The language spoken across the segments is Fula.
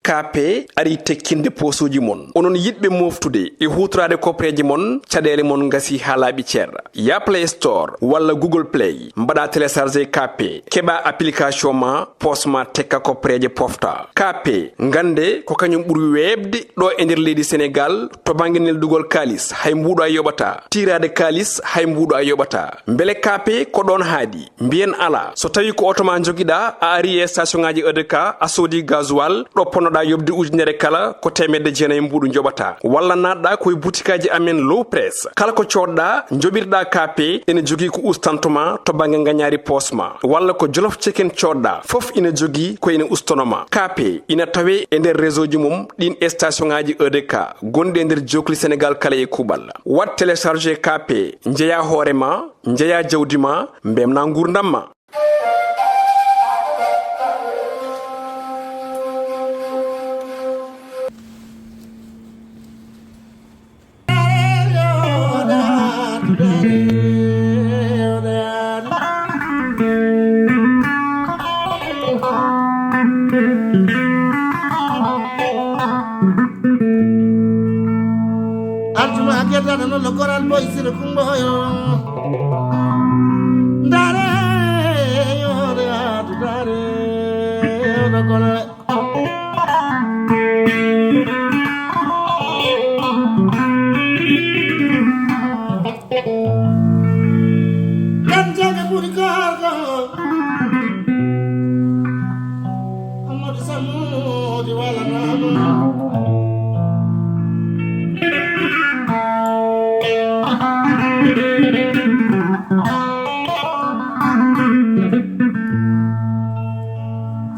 kape ari tekkinde posuji mon onon yidbe moftude e hutrade kopreji mon cadele mon ngasi halabi cer ya Play Store wala Google Play mbada télécharger kape keba application ma posma tekka kopreje pofta kape ngande ko kanyum buri webde do e nder leydi Sénégal to banginel dugol kalis hay mbudo ay yobata tirade kalis hay mbudo ay yobata mbele kape ko don haadi mbien ala so tawi ko otoma jogida a ari e station ngaji EDK a sodi gasoil do ponoda yobde ujunere kala ko temedde jeenay mbudu jobata walla nadda koy boutikaji amen low press kala ko codda jobirda kape ene jogi ko ustantuma to bangi nganyari posma walla ko jolof chicken codda fof ina jogi ko ina ustonoma kape ina tawe e nder réseau ji mum din station ngaji EDK gonde nder jokli Sénégal kala e kubal wat télécharger kape njeya horema njeya jawdima mbemna ngurdamma no lo coral boy sir kumbo yo dare yo dare no coral kan jaga puri kargo amad samu di wala na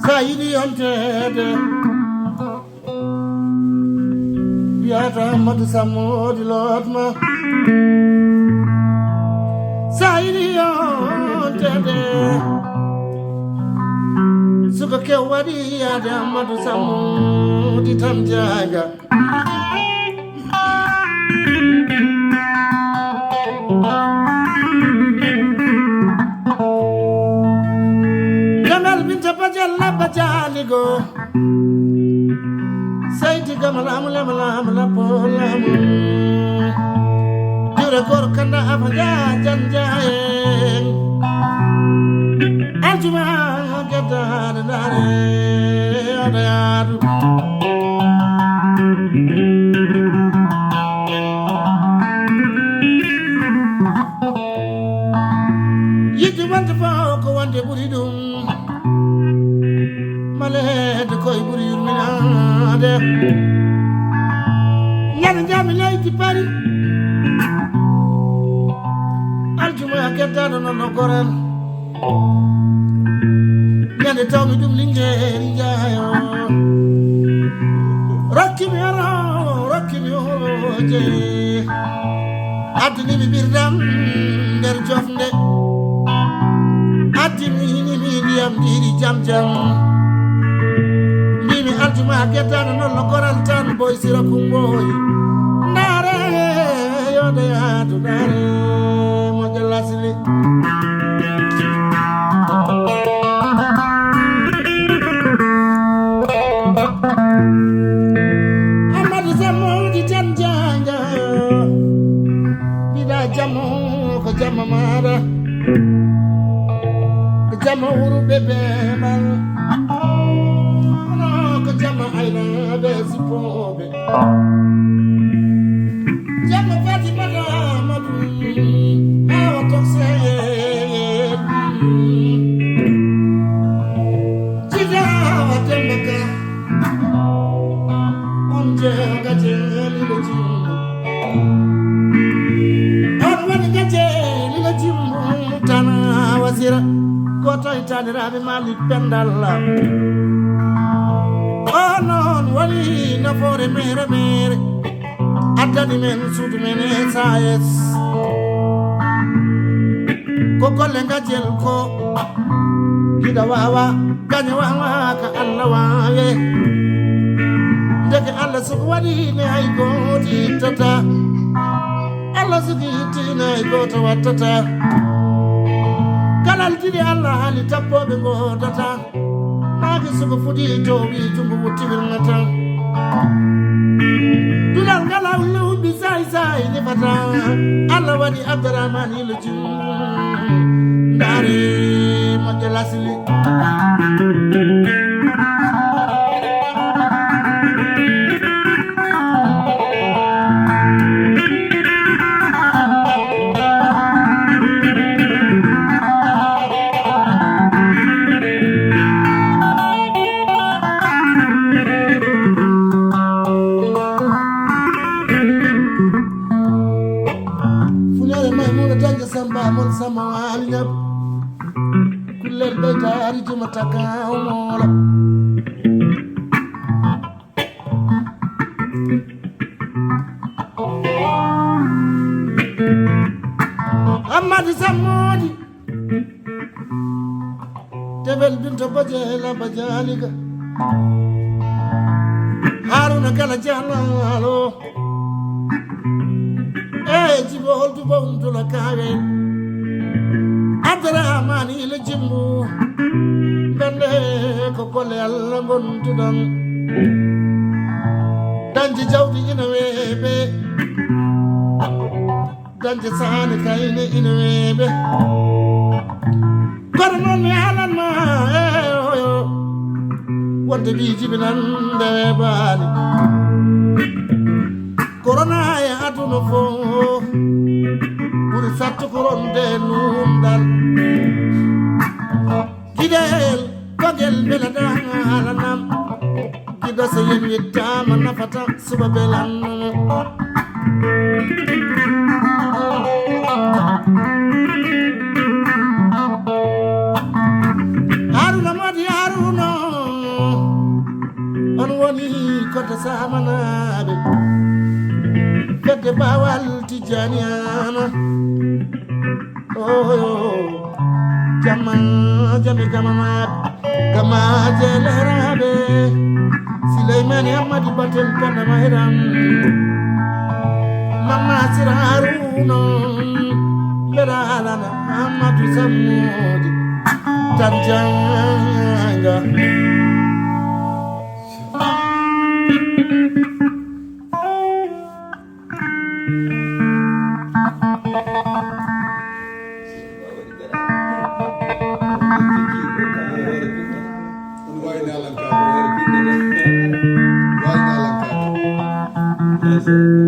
Saidi ontede Biata madu samodi lotma Saidi ontede Suka kewadi ada madu samodi tamjaga Jalla bajaligo Sayti gamalam la polam Jure gor kanda afanja janjaye Aljuma gadar dare adayadu Yitu wante ko wante buridum Malade koy buri yurminade Yana jami layti pari Aljuma kedda no goral Yana tawmi dum lingeri jayo Rakimi je Adni birdam der jofne Adni ni diam diri jam Aljuma ketano non lo koral tan boy sira kumboy nare yode atu nare mo jalasli amadu samo di janjanga bida jamu ko jamu mara ko jamu uru bebe mal Jama aina besi pobe Jama fati bada madu Awa tokse Jida watembaka Onje gaje lilo jimu Onwani gaje lilo jimu Tana wasira Koto itani rabi mali pendala Oh non wali na fore mere Adani men sudu men sayes Koko lenga jel ko Kida wawa Kanya wawa ka Allah wawe Ndeke Allah suku wali ne ay goti tata Allah suku iti ne ay gota watata Kalal tidi Allah ali tappo be go tata Magi suko fudi tobi tumbu wutivil ngata Dulal ngala ulu bisai sai ni fata Allah wadi Abdurrahman iluji Ndare majalasili Mon sama walina kullel baytari jumataka mola Amadi Samodi Tebel binto bajela bajaliga Haruna kala jalalo jibo holtu bontu la kawe Abdurrahman ila jimmu bende ko kole Allah gontu dan danji jawdi ina webe danji sahani kayne ina webe kono mi halan ma wonde bi jibinan de bali corona ya aduna fo buri sattu koronde nundal gidel bagel belada halanam gida sayen yitta manafata subabelan haruna madi haruna on woni kota samanabe Kete bawal tijaniana Oh Jama jami Kama jelerabe Sulaimani Amadi Batel Pana Mahiram Mama Siraruna Leralana Amadu Samudi Tanjanga Yes, sir.